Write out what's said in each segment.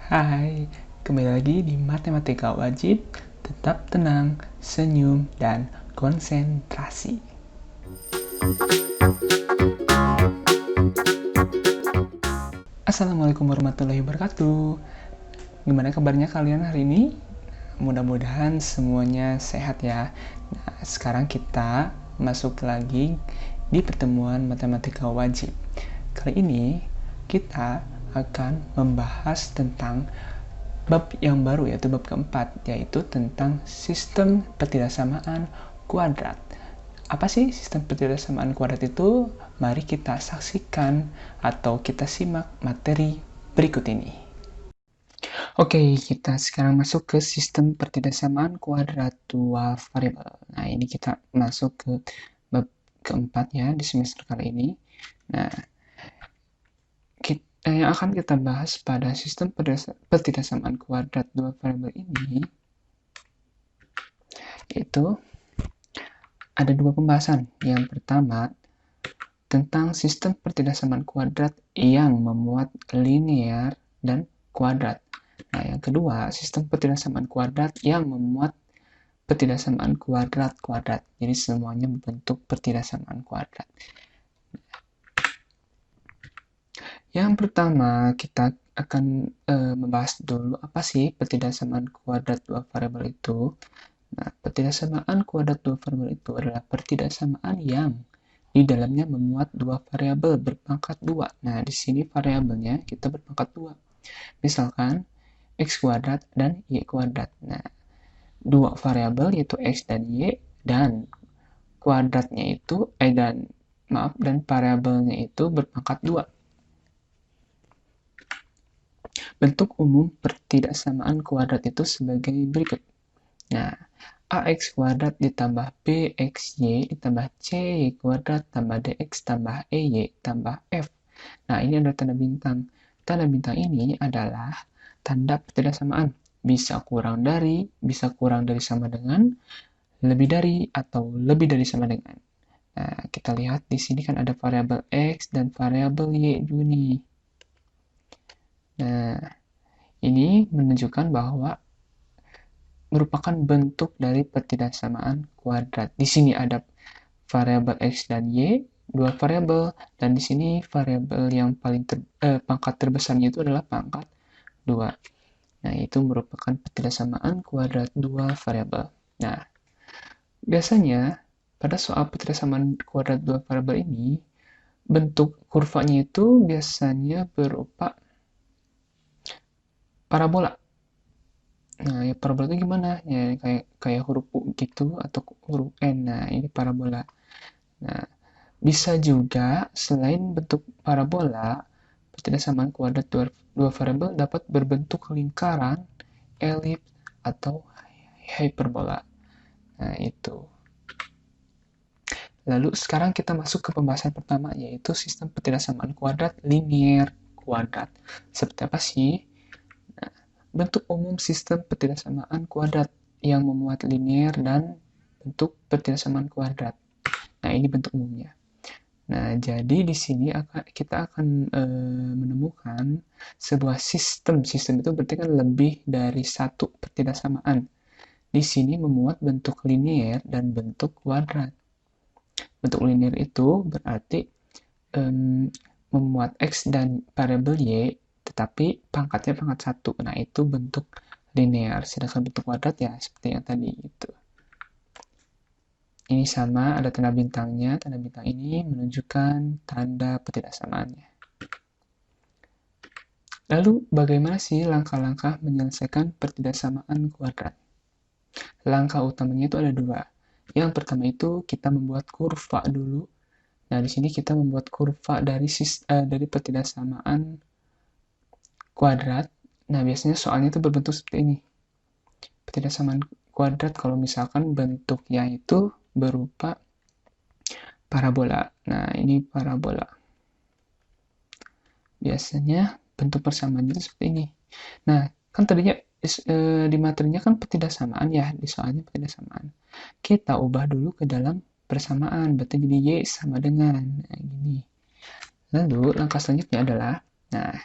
Hai, kembali lagi di Matematika Wajib. Tetap tenang, senyum, dan konsentrasi. Assalamualaikum warahmatullahi wabarakatuh. Gimana kabarnya kalian hari ini? Mudah-mudahan semuanya sehat ya. Nah, sekarang kita masuk lagi di pertemuan Matematika Wajib. Kali ini kita akan membahas tentang bab yang baru, yaitu bab keempat, yaitu tentang sistem pertidaksamaan kuadrat. Apa sih sistem pertidaksamaan kuadrat itu? Mari kita saksikan atau kita simak materi berikut ini. Oke, kita sekarang masuk ke sistem pertidaksamaan kuadrat dua variabel. Nah, ini kita masuk ke bab keempat ya di semester kali ini. Nah, yang akan kita bahas pada sistem pertidaksamaan kuadrat dua variabel ini itu ada dua pembahasan. Yang pertama tentang sistem pertidaksamaan kuadrat yang memuat linear dan kuadrat. Nah, yang kedua sistem pertidaksamaan kuadrat yang memuat pertidaksamaan kuadrat-kuadrat. Jadi semuanya membentuk pertidaksamaan kuadrat. Yang pertama, kita akan membahas dulu apa sih pertidaksamaan kuadrat dua variabel itu. Nah, pertidaksamaan kuadrat dua variabel itu adalah pertidaksamaan yang di dalamnya memuat dua variabel berpangkat 2. Nah, di sini variabelnya kita berpangkat 2. Misalkan x kuadrat dan y kuadrat. Nah, dua variabel yaitu x dan y dan kuadratnya itu dan variabelnya itu berpangkat 2. Bentuk umum pertidaksamaan kuadrat itu sebagai berikut. Nah, ax kuadrat ditambah bxy ditambah cy kuadrat tambah dx tambah ey tambah f. Nah, ini adalah tanda bintang. Tanda bintang ini adalah tanda pertidaksamaan. Bisa kurang dari, bisa kurang dari sama dengan, lebih dari, atau lebih dari sama dengan. Nah, kita lihat di sini kan ada variabel x dan variabel y dulu nih. Nah, ini menunjukkan bahwa merupakan bentuk dari pertidaksamaan kuadrat. Di sini ada variabel x dan y, dua variabel, dan di sini variabel yang paling pangkat terbesarnya itu adalah pangkat 2. Nah, itu merupakan pertidaksamaan kuadrat dua variabel. Nah, biasanya pada soal pertidaksamaan kuadrat dua variabel ini, bentuk kurvanya itu biasanya berupa parabola. Nah, ya parabola itu gimana? Ya kayak huruf U gitu atau huruf N. Nah, ini parabola. Nah, bisa juga selain bentuk parabola, pertidaksamaan kuadrat dua variabel dapat berbentuk lingkaran, elips, atau hyperbola. Nah, itu. Lalu sekarang kita masuk ke pembahasan pertama, yaitu sistem pertidaksamaan kuadrat linear kuadrat. Seperti apa sih? Nah, bentuk umum sistem pertidaksamaan kuadrat yang memuat linear dan bentuk pertidaksamaan kuadrat. Nah, ini bentuk umumnya. Nah, jadi di sini kita akan menemukan sebuah sistem. Sistem itu berarti kan lebih dari satu pertidaksamaan. Di sini memuat bentuk linear dan bentuk kuadrat. Bentuk linear itu berarti memuat x dan variabel y, tetapi pangkatnya pangkat 1. Nah, itu bentuk linear. Sedangkan bentuk kuadrat ya seperti yang tadi gitu. Ini sama, ada tanda bintangnya. Tanda bintang ini menunjukkan tanda pertidaksamaannya. Lalu, bagaimana sih langkah-langkah menyelesaikan pertidaksamaan kuadrat? Langkah utamanya itu ada dua. Yang pertama itu kita membuat kurva dulu. Nah, di sini kita membuat kurva dari pertidaksamaan kuadrat. Nah, biasanya soalnya itu berbentuk seperti ini. Pertidaksamaan kuadrat kalau misalkan bentuknya itu berupa parabola. Nah, ini parabola. Biasanya bentuk persamaannya itu seperti ini. Nah, kan tadinya di materinya kan pertidaksamaan ya, di soalnya pertidaksamaan. Kita ubah dulu ke dalam persamaan, berarti jadi Y sama dengan, nah, gini. Lalu langkah selanjutnya adalah, nah,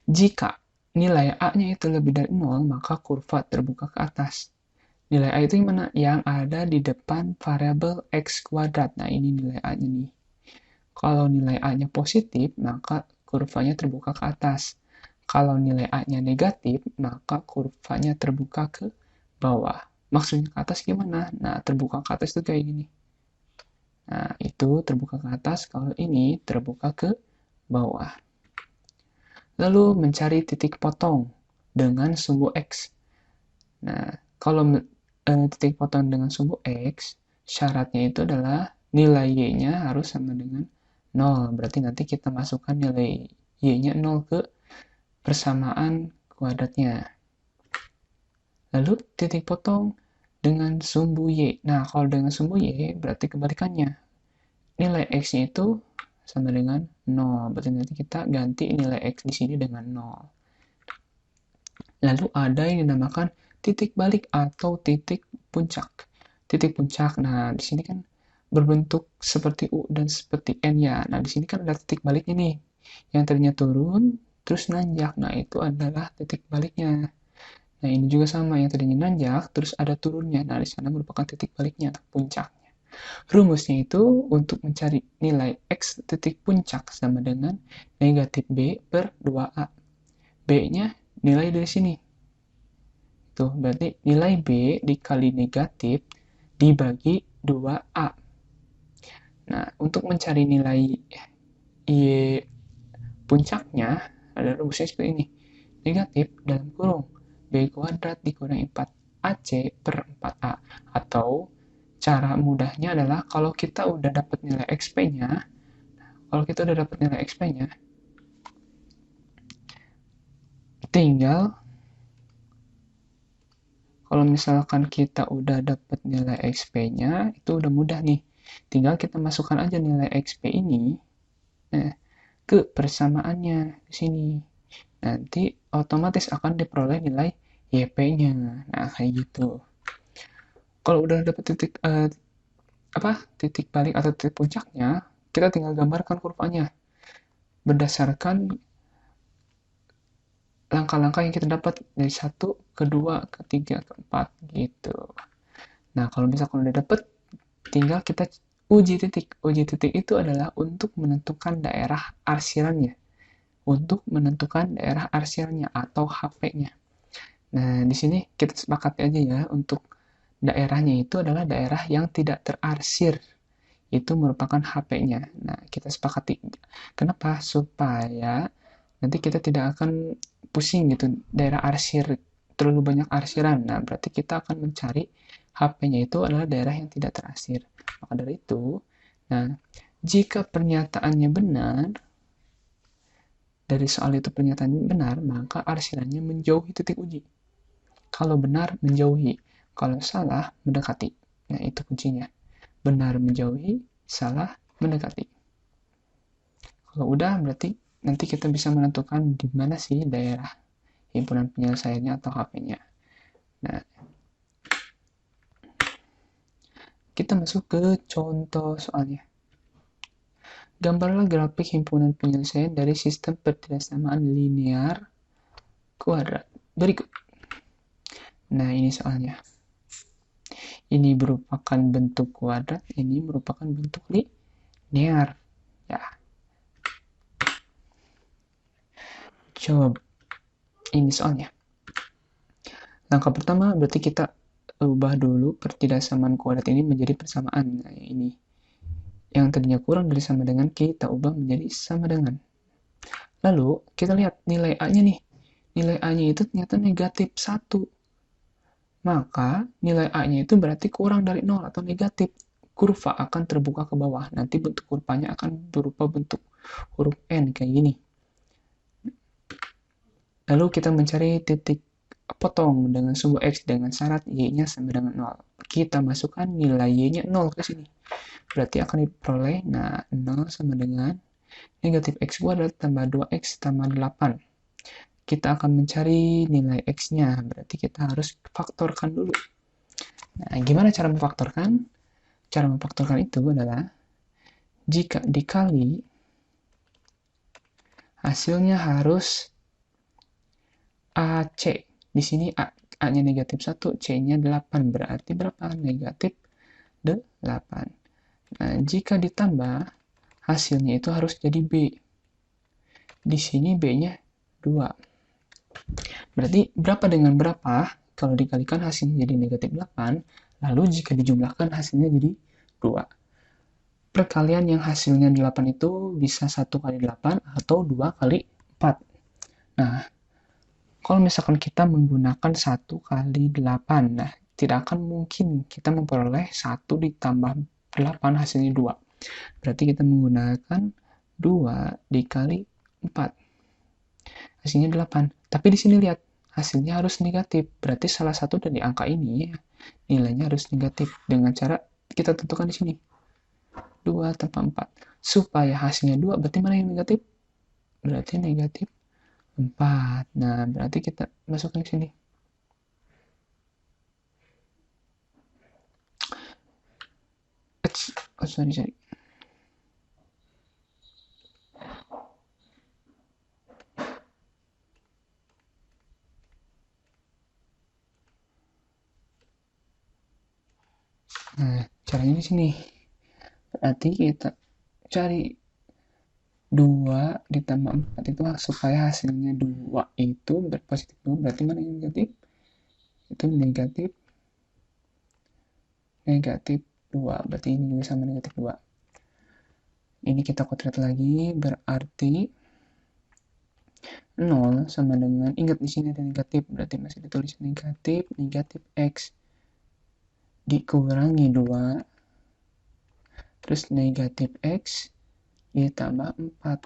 jika nilai A-nya itu lebih dari 0, maka kurva terbuka ke atas. Nilai A itu yang mana? Yang ada di depan variabel X kuadrat. Nah, ini nilai A-nya nih. Kalau nilai A-nya positif, maka kurvanya terbuka ke atas. Kalau nilai A-nya negatif, maka kurvanya terbuka ke bawah. Maksudnya ke atas gimana? Nah, terbuka ke atas itu kayak gini. Nah, itu terbuka ke atas, kalau ini terbuka ke bawah. Lalu mencari titik potong dengan sumbu X. Nah, kalau titik potong dengan sumbu X, syaratnya itu adalah nilai Y-nya harus sama dengan 0. Berarti nanti kita masukkan nilai Y-nya 0 ke persamaan kuadratnya. Lalu titik potong dengan sumbu Y. Nah, kalau dengan sumbu Y, berarti kebalikannya. Nilai X-nya itu sama dengan 0. Berarti nanti kita ganti nilai X di sini dengan 0. Lalu ada yang dinamakan titik balik atau titik puncak. Titik puncak, nah di sini kan berbentuk seperti U dan seperti N ya. Nah di sini kan ada titik baliknya nih. Yang tadinya turun, terus nanjak. Nah itu adalah titik baliknya. Nah ini juga sama, yang tadinya nanjak, terus ada turunnya. Nah di sana merupakan titik baliknya atau puncaknya. Rumusnya itu untuk mencari nilai X titik puncak sama dengan negatif B per 2A. B-nya nilai dari sini. Tuh, berarti nilai B dikali negatif dibagi 2A. Nah, untuk mencari nilai Y puncaknya, ada rumusnya seperti ini. Negatif dalam kurung B kuadrat dikurangi 4AC per 4A. Atau cara mudahnya adalah kalau kita udah dapat nilai XP-nya, tinggal kalau misalkan kita udah dapat nilai XP-nya, itu udah mudah nih. Tinggal kita masukkan aja nilai XP ini ke persamaannya di sini. Nanti otomatis akan diperoleh nilai YP-nya. Nah, kayak gitu. Kalau udah dapat titik balik atau titik puncaknya, kita tinggal gambarkan kurvanya berdasarkan langkah-langkah yang kita dapat dari 1, ke 2, ke 3, ke 4 gitu. Nah, kalau misalkan udah dapat, tinggal kita uji titik. Uji titik itu adalah untuk menentukan daerah arsirannya. Atau HP-nya. Nah, di sini kita sepakati aja ya, untuk daerahnya itu adalah daerah yang tidak terarsir. Itu merupakan HP-nya. Nah, kita sepakati. Kenapa? Supaya nanti kita tidak akan pusing gitu, daerah arsir, terlalu banyak arsiran. Nah, berarti kita akan mencari HP-nya itu adalah daerah yang tidak terarsir. Maka dari itu, nah, jika pernyataannya benar, dari soal itu pernyataannya benar, maka arsirannya menjauhi titik uji. Kalau benar, menjauhi. Kalau salah, mendekati. Nah, itu kuncinya. Benar menjauhi, salah mendekati. Kalau udah, berarti nanti kita bisa menentukan di mana sih daerah himpunan penyelesaiannya atau HP-nya. Nah, kita masuk ke contoh soalnya. Gambarlah grafik himpunan penyelesaian dari sistem pertidaksamaan linear kuadrat berikut. Nah, ini soalnya. Ini merupakan bentuk kuadrat, ini merupakan bentuk linear. Ya. Coba ini soalnya. Langkah pertama berarti kita ubah dulu pertidaksamaan kuadrat ini menjadi persamaan. Nah, ini. Yang tadinya kurang dari sama dengan, kita ubah menjadi sama dengan. Lalu, kita lihat nilai A-nya nih. Nilai A-nya itu ternyata negatif 1. Maka, nilai A-nya itu berarti kurang dari 0 atau negatif. Kurva akan terbuka ke bawah. Nanti bentuk kurvanya akan berupa bentuk huruf N kayak gini. Lalu kita mencari titik potong dengan sumbu X dengan syarat Y-nya sama dengan 0. Kita masukkan nilai Y-nya 0 ke sini. Berarti akan diperoleh, nah 0 sama dengan negatif X kuadrat tambah 2X tambah 8. Kita akan mencari nilai X-nya, berarti kita harus faktorkan dulu. Nah, gimana cara memfaktorkan? Cara memfaktorkan itu adalah jika dikali, hasilnya harus AC. Di sini A-nya negatif 1, C-nya 8. Berarti berapa? Negatif 8. Nah, jika ditambah, hasilnya itu harus jadi B. Di sini B-nya 2. Berarti berapa dengan berapa? Kalau dikalikan hasilnya jadi negatif 8, lalu jika dijumlahkan hasilnya jadi 2. Perkalian yang hasilnya 8 itu bisa 1 kali 8 atau 2 kali 4. Nah, kalau misalkan kita menggunakan 1 kali 8, nah tidak akan mungkin kita memperoleh 1 ditambah 8 hasilnya 2. Berarti kita menggunakan 2 dikali 4. Hasilnya 8. Tapi di sini lihat, hasilnya harus negatif. Berarti salah satu dari angka ini nilainya harus negatif. Dengan cara kita tentukan di sini. 2 tambah 4. Supaya hasilnya 2, berarti mana yang negatif? Berarti negatif 4. Nah, berarti kita masukkan ke sini. Oh, sorry. Nah, caranya di sini. Berarti kita cari 2 ditambah 4 itu supaya hasilnya 2 itu berpositif 2, berarti mana yang negatif? Itu negatif 2, berarti ini juga sama negatif 2. Ini kita kotret lagi, berarti 0 sama dengan, ingat di sini ada negatif, berarti masih ditulis negatif X dikurangi 2, terus negatif X ditambah 4.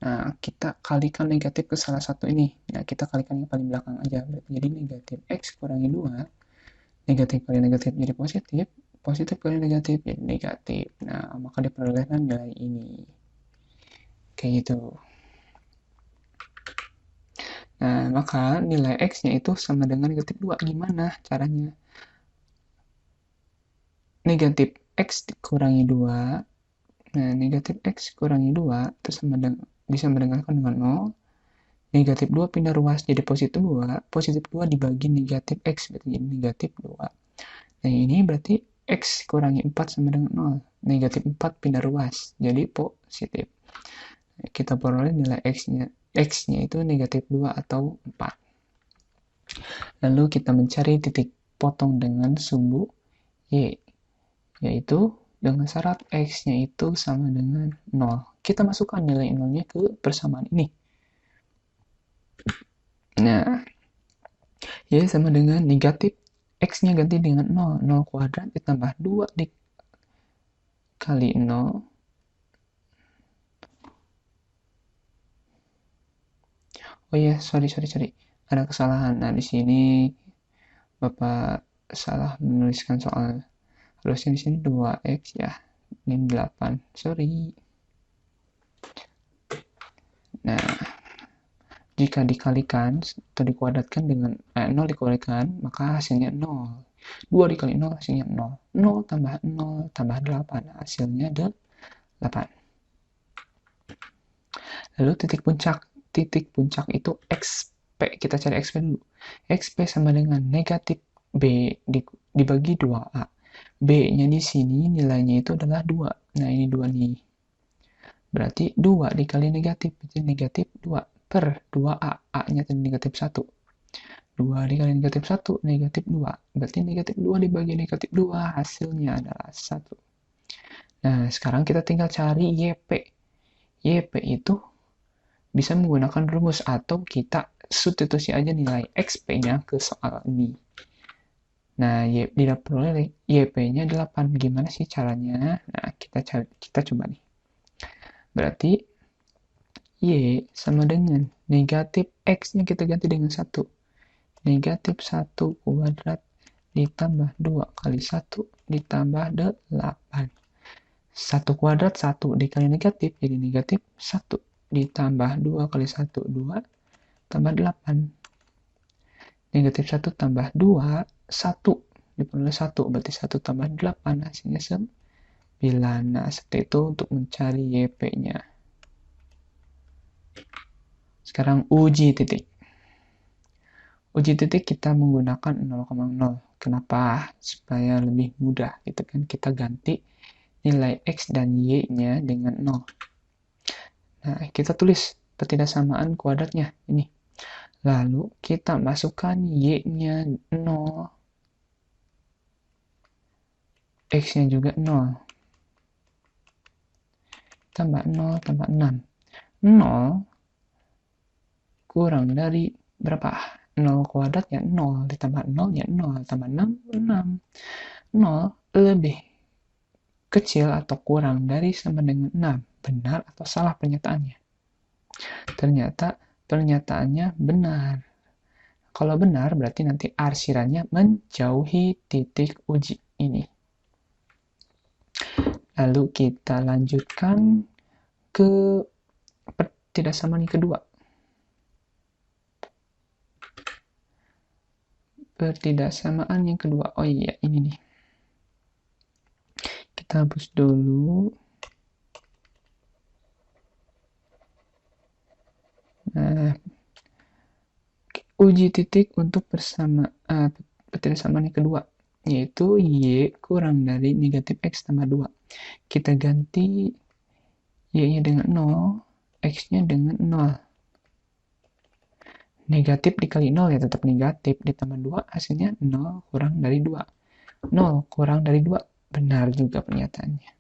Nah, kita kalikan negatif ke salah satu ini. Nah, kita kalikan yang paling belakang aja. Jadi negatif X kurangi 2, negatif kali negatif jadi positif, positif kali negatif jadi negatif. Nah, maka diperolehkan nilai ini. Kayak gitu. Nah, maka nilai X-nya itu sama dengan negatif 2. Gimana caranya? Negatif X dikurangi 2. Nah, negatif X kurangi 2 itu bisa mendengarkan dengan 0. Negatif 2 pindah ruas jadi positif 2. Positif 2 dibagi negatif X, berarti jadi negatif 2. Nah, ini berarti X kurangi 4 sama dengan 0. Negatif 4 pindah ruas jadi positif. Kita peroleh nilai X-nya itu negatif 2 atau 4. Lalu kita mencari titik potong dengan sumbu Y, yaitu dengan syarat X-nya itu sama dengan 0. Kita masukkan nilai 0-nya ke persamaan ini. Nah, Y sama dengan negatif X-nya ganti dengan 0. 0 kuadrat ditambah 2 dikali 0. Oh iya, sorry. Ada kesalahan. Nah, di sini Bapak salah menuliskan soal. Harusnya di sini 2X ya. Ini 8. Sorry. Nah, jika dikalikan atau dikuadratkan dengan 0 dikuadratkan, maka hasilnya 0. 2 dikali 0 hasilnya 0. 0 tambah 0 tambah 8. Hasilnya 8. Lalu titik puncak itu XP. Kita cari XP dulu. XP sama dengan negatif B dibagi 2A. B-nya di sini nilainya itu adalah 2. Nah, ini 2 nih. Berarti 2 dikali negatif, berarti negatif 2 per 2A. A-nya tadi negatif 1. 2 dikali negatif 1, negatif 2. Berarti negatif 2 dibagi negatif 2, hasilnya adalah 1. Nah, sekarang kita tinggal cari YP. YP itu bisa menggunakan rumus atau kita substitusi aja nilai XP-nya ke soal ini. Nah, diperoleh YP-nya 8. Gimana sih caranya? Nah, kita coba nih. Berarti Y sama dengan negatif X-nya kita ganti dengan 1. Negatif 1 kuadrat ditambah 2 kali 1 ditambah 8. 1 kuadrat 1 dikali negatif jadi negatif 1 ditambah 2 kali 1, 2 tambah 8. Negatif 1 tambah 2, 1. Diperoleh 1, berarti 1 tambah 8 hasilnya 9. Nah, seperti itu untuk mencari YP-nya. Sekarang uji titik. Uji titik kita menggunakan 0,0. Kenapa? Supaya lebih mudah gitu kan. Kita ganti nilai X dan Y-nya dengan 0. Nah, kita tulis ketidaksamaan kuadratnya ini. Lalu kita masukkan Y-nya 0, X-nya juga 0. Tambah 0, tambah 6. 0 kurang dari berapa? 0 kuadrat ya 0, ditambah 0 ya 0, tambah 6, 6. 0 lebih kecil atau kurang dari sama dengan 6. Benar atau salah pernyataannya? Ternyata pernyataannya benar. Kalau benar, berarti nanti arsirannya menjauhi titik uji ini. Lalu kita lanjutkan ke ketidaksamaan yang kedua. Ketidaksamaan yang kedua. Oh iya, ini nih. Kita hapus dulu. Nah, uji titik untuk ketidaksamaan yang kedua, yaitu Y kurang dari negatif X tambah 2. Kita ganti Y-nya dengan 0, X-nya dengan 0. Negatif dikali 0 ya tetap negatif, ditambah 2 hasilnya 0 kurang dari 2. 0 kurang dari 2, benar juga pernyataannya.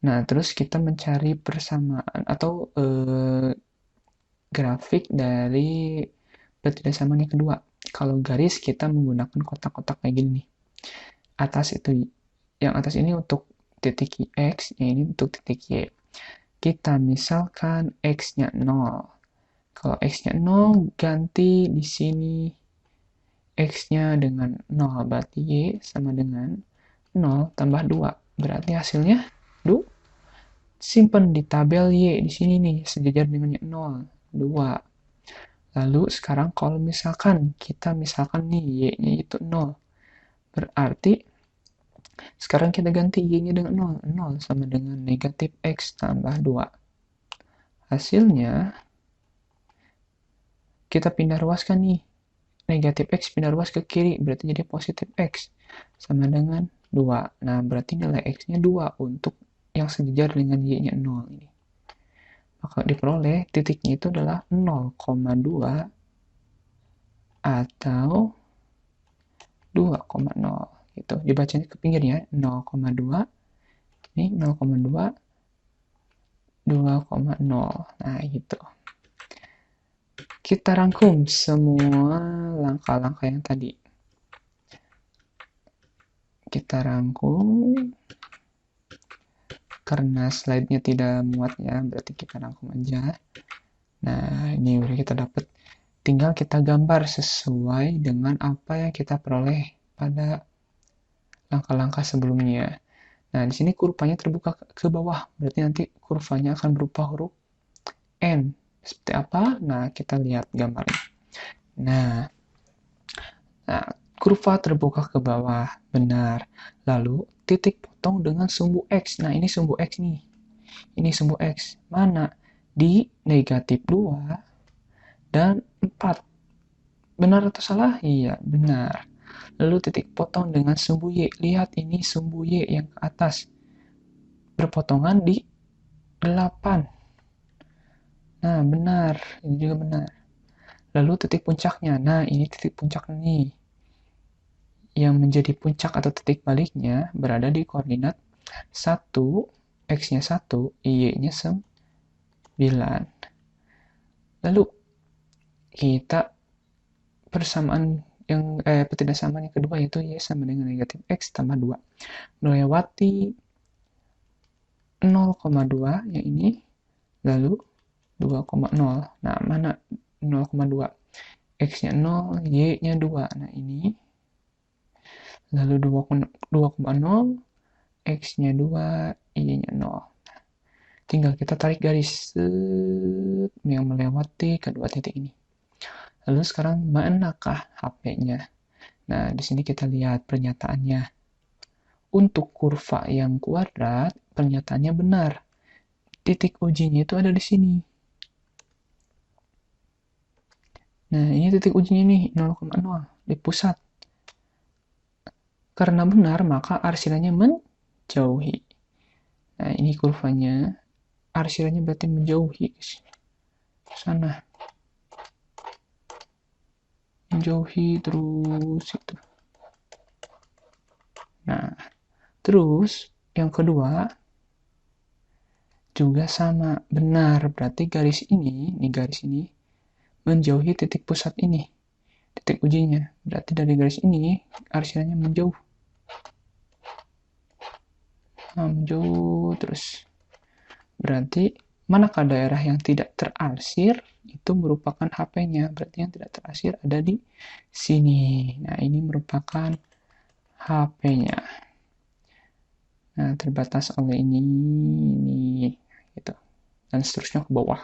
Nah, terus kita mencari persamaan atau grafik dari ketidaksamaan yang kedua. Kalau garis kita menggunakan kotak-kotak kayak gini nih. Atas itu, yang atas ini untuk titik X, yang ini untuk titik Y. Kita misalkan X-nya 0. Kalau X-nya 0, ganti di sini X-nya dengan 0, berarti Y sama dengan 0 tambah 2. Berarti hasilnya, simpan di tabel Y di sini nih, sejajar dengan 0, 2. Lalu sekarang kalau misalkan kita nih Y-nya itu 0. Berarti sekarang kita ganti Y-nya dengan 0. 0 sama dengan negatif X tambah 2. Hasilnya kita pindah ruaskan nih. Negatif X pindah ruas ke kiri, berarti jadi positif X. Sama dengan 2. Nah, berarti nilai X-nya 2 untuk yang sejajar dengan Y-nya 0 ini. Maka diperoleh titiknya itu adalah 0,2 atau 2,0 gitu. Dibacanya ke pinggir ya, 0,2 ini 0,2 2,0. Nah, gitu. Kita rangkum semua langkah-langkah yang tadi. Kita rangkum karena slide-nya tidak muat ya, berarti kita rangkum aja. Nah, ini udah kita dapat. Tinggal kita gambar sesuai dengan apa yang kita peroleh pada langkah-langkah sebelumnya. Nah, di sini kurvanya terbuka ke bawah, berarti nanti kurvanya akan berupa huruf N. Seperti apa? Nah, kita lihat gambarnya. Nah, kurva terbuka ke bawah, benar. Lalu, titik potong dengan sumbu X. Nah, ini sumbu X nih. Ini sumbu X. Mana? Di negatif 2 dan 4. Benar atau salah? Iya, benar. Lalu titik potong dengan sumbu Y. Lihat ini sumbu Y yang ke atas. Berpotongan di 8. Nah, benar. Ini juga benar. Lalu titik puncaknya. Nah, ini titik puncak nih. Yang menjadi puncak atau titik baliknya berada di koordinat 1, X-nya 1, Y-nya 9. Lalu kita persamaan ketidaksamaan yang kedua yaitu Y sama dengan negatif X tambah 2. Melewati 0,2 yang ini, lalu 2,0. Nah, mana 0,2? X-nya 0, Y-nya 2. Nah, ini. Lalu 2,0, X-nya 2, Y-nya 0. Tinggal kita tarik garis yang melewati kedua titik ini. Lalu sekarang manakah HP-nya? Nah, di sini kita lihat pernyataannya. Untuk kurva yang kuadrat, pernyataannya benar. Titik ujinya itu ada di sini. Nah, ini titik ujinya nih, 0,0 di pusat. Karena benar, maka arsilanya menjauhi. Nah, ini kurvanya. Arsilanya berarti menjauhi ke sana. Menjauhi terus itu. Nah, terus yang kedua juga sama, benar. Berarti garis ini, garis ini menjauhi titik pusat ini, titik ujinya. Berarti dari garis ini arsilanya menjauh. Nah, menjauh terus. Berarti manakah daerah yang tidak terarsir? Itu merupakan HP-nya. Berarti yang tidak terarsir ada di sini. Nah, ini merupakan HP-nya. Nah, terbatas oleh ini gitu. Dan seterusnya ke bawah.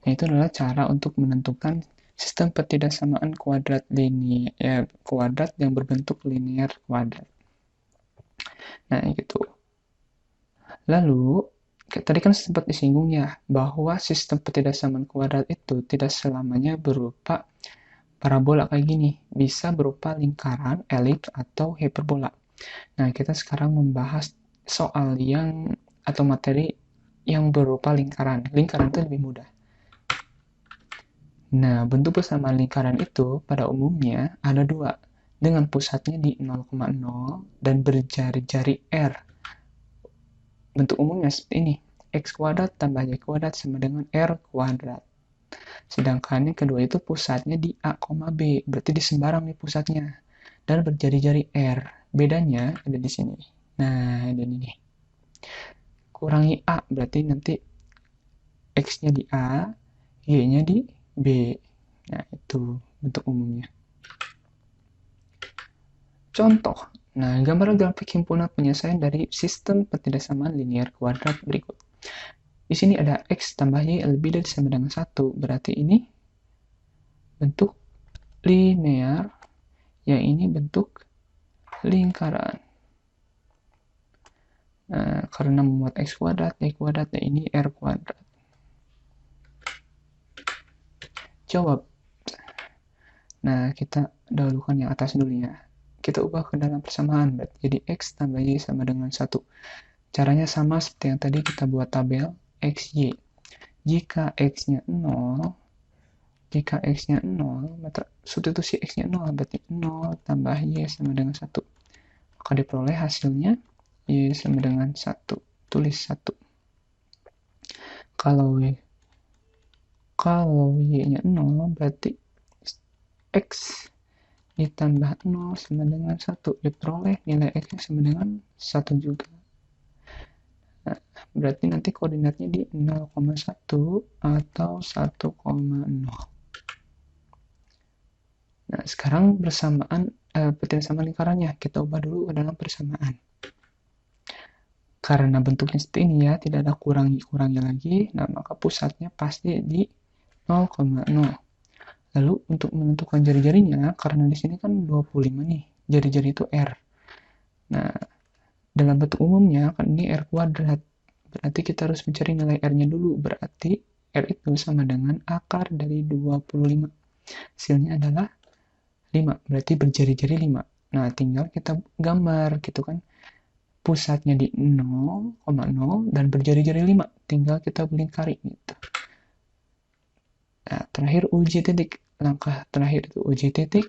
Nah, itu adalah cara untuk menentukan sistem ketidaksamaan kuadrat linear, kuadrat yang berbentuk linear kuadrat. Nah, gitu. Lalu, tadi kan sempat disinggung ya, bahwa sistem ketidaksamaan kuadrat itu tidak selamanya berupa parabola kayak gini. Bisa berupa lingkaran, elips, atau hiperbola. Nah, kita sekarang membahas soal atau materi yang berupa lingkaran. Lingkaran itu lebih mudah. Nah, bentuk persamaan lingkaran itu pada umumnya ada dua, dengan pusatnya di 0,0 dan berjari-jari R. Bentuk umumnya seperti ini, x kuadrat tambah y kuadrat sama dengan r kuadrat. Sedangkan yang kedua itu pusatnya di A, B, berarti di sembarang nih pusatnya, dan berjari-jari R. Bedanya ada di sini. Nah, ada ini. Kurangi A, berarti nanti X-nya di A, Y-nya di B. Nah, itu bentuk umumnya. Contoh. Nah, gambar grafik himpunan penyelesaian dari sistem ketidaksamaan linear kuadrat berikut. Di sini ada X tambah Y lebih dari sama dengan 1. Berarti ini bentuk linear, yang ini bentuk lingkaran. Nah, karena memuat X kuadrat, Y kuadrat, dan ini R kuadrat. Jawab. Nah, kita dahulukan yang atas dulu ya. Kita ubah ke dalam persamaan. Jadi X tambah Y sama dengan 1. Caranya sama seperti yang tadi kita buat tabel XY. Jika X-nya 0, substitusi X-nya 0, berarti 0 tambah Y sama dengan 1. Maka diperoleh hasilnya Y sama dengan 1. Tulis 1. Kalau Y-nya 0, berarti X ditambah 0 sama dengan 1. Diperoleh nilai X-nya sama dengan 1 juga. Nah, berarti nanti koordinatnya di 0,1 atau 1,0. Nah, sekarang persamaan lingkarannya. Kita ubah dulu ke dalam persamaan. Karena bentuknya seperti ini ya, tidak ada kurangi-kurangi lagi, nah maka pusatnya pasti di 0,0. Lalu untuk menentukan jari-jarinya, karena di sini kan 25 nih, jari-jari itu R. Nah, dalam bentuk umumnya kan ini R kuadrat. Berarti kita harus mencari nilai R-nya dulu. Berarti R itu sama dengan akar dari 25. Hasilnya adalah 5. Berarti berjari-jari 5. Nah, tinggal kita gambar gitu kan. Pusatnya di 0,0 dan berjari-jari 5. Tinggal kita lingkari gitu. Nah, terakhir uji titik. Langkah terakhir itu uji titik.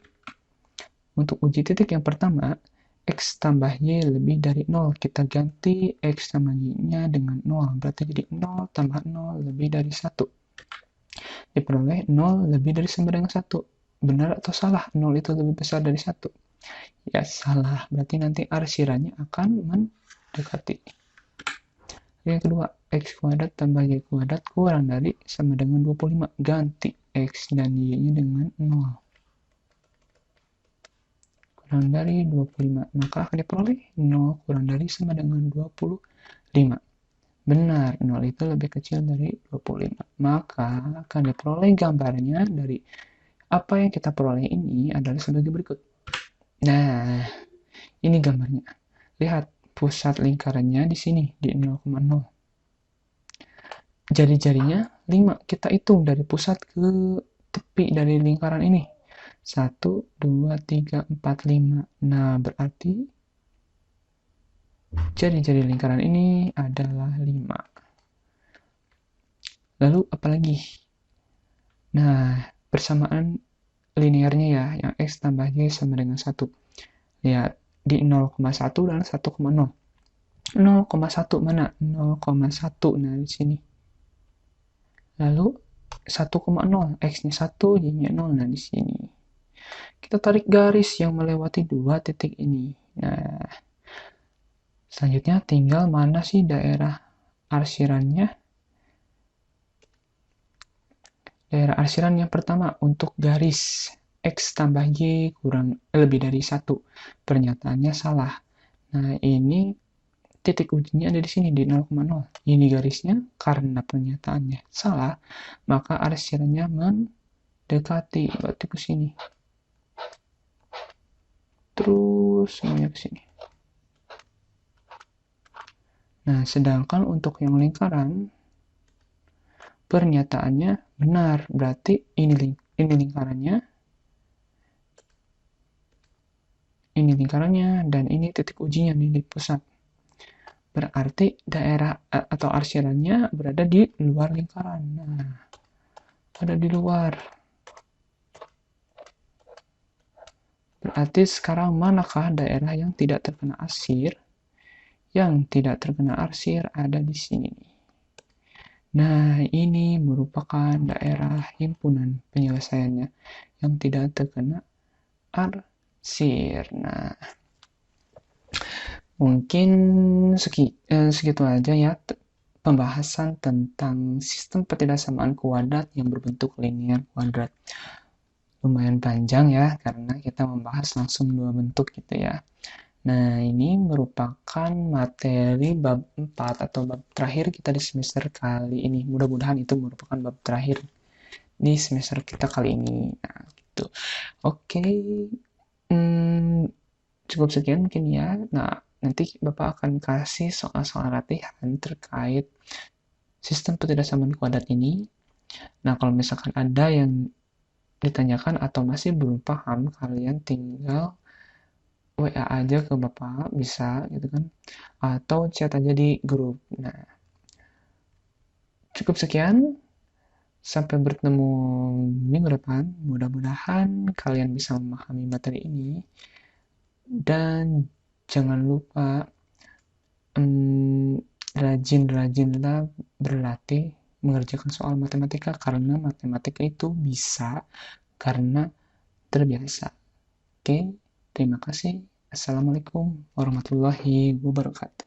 Untuk uji titik yang pertama, X tambah Y lebih dari 0. Kita ganti X tambah Y-nya dengan 0. Berarti jadi 0 tambah 0 lebih dari 1. Diperoleh 0 lebih dari sama dengan 1. Benar atau salah? 0 itu lebih besar dari 1. Ya, salah. Berarti nanti arsirannya akan mendekati. Yang kedua, X kuadrat tambah Y kuadrat kurang dari sama dengan 25. Ganti X dan Y-nya dengan 0. Kurang dari 25. Maka akan diperoleh 0 kurang dari sama dengan 25. Benar, 0 itu lebih kecil dari 25. Maka akan diperoleh gambarnya dari apa yang kita peroleh ini adalah sebagai berikut. Nah, ini gambarnya. Lihat, pusat lingkarannya di sini, di 0,0. Jari-jarinya 5. Kita hitung dari pusat ke tepi dari lingkaran ini. 1, 2, 3, 4, 5. Nah, berarti jari-jari lingkaran ini adalah 5. Lalu apalagi? Nah, persamaan linearnya ya, yang X tambah Y sama dengan 1. Lihat, di 0,1 dan 1,0. 0,1 mana? 0,1. Nah, di sini. Lalu 1,0, X-nya 1, Y-nya 0. Nah, di sini. Kita tarik garis yang melewati 2 titik ini. Nah, selanjutnya tinggal mana sih daerah arsirannya? Daerah arsiran yang pertama untuk garis X tambah Y kurang lebih dari 1. Pernyataannya salah. Nah, ini titik ujinya ada di sini di 0,0. Ini garisnya karena pernyataannya salah, maka arsirannya mendekati, berarti ke sini. Terus semuanya ke sini. Nah, sedangkan untuk yang lingkaran pernyataannya benar, berarti ini lingkarannya, dan ini titik ujinya di pusat. Berarti daerah atau arsirannya berada di luar lingkaran. Nah, ada di luar. Berarti sekarang manakah daerah yang tidak terkena arsir? Yang tidak terkena arsir ada di sini. Nah, ini merupakan daerah himpunan penyelesaiannya yang tidak terkena arsir. Nah, mungkin segitu aja ya pembahasan tentang sistem ketidaksamaan kuadrat yang berbentuk linear kuadrat. Lumayan panjang ya, karena kita membahas langsung 2 bentuk gitu ya. Nah, ini merupakan materi bab 4 atau bab terakhir kita di semester kali ini. Mudah-mudahan itu merupakan bab terakhir di semester kita kali ini. Nah, gitu. Oke, cukup sekian mungkin ya. Nah, nanti Bapak akan kasih soal-soal latihan terkait sistem ketidaksamaan kuadrat ini. Nah, kalau misalkan ada yang ditanyakan atau masih belum paham, kalian tinggal WA aja ke Bapak, bisa gitu kan, atau chat aja di grup. Nah, cukup sekian, sampai bertemu minggu depan. Mudah-mudahan kalian bisa memahami materi ini, dan jangan lupa rajin-rajinlah berlatih mengerjakan soal matematika, karena matematika itu bisa karena terbiasa. Oke, terima kasih. Assalamualaikum warahmatullahi wabarakatuh.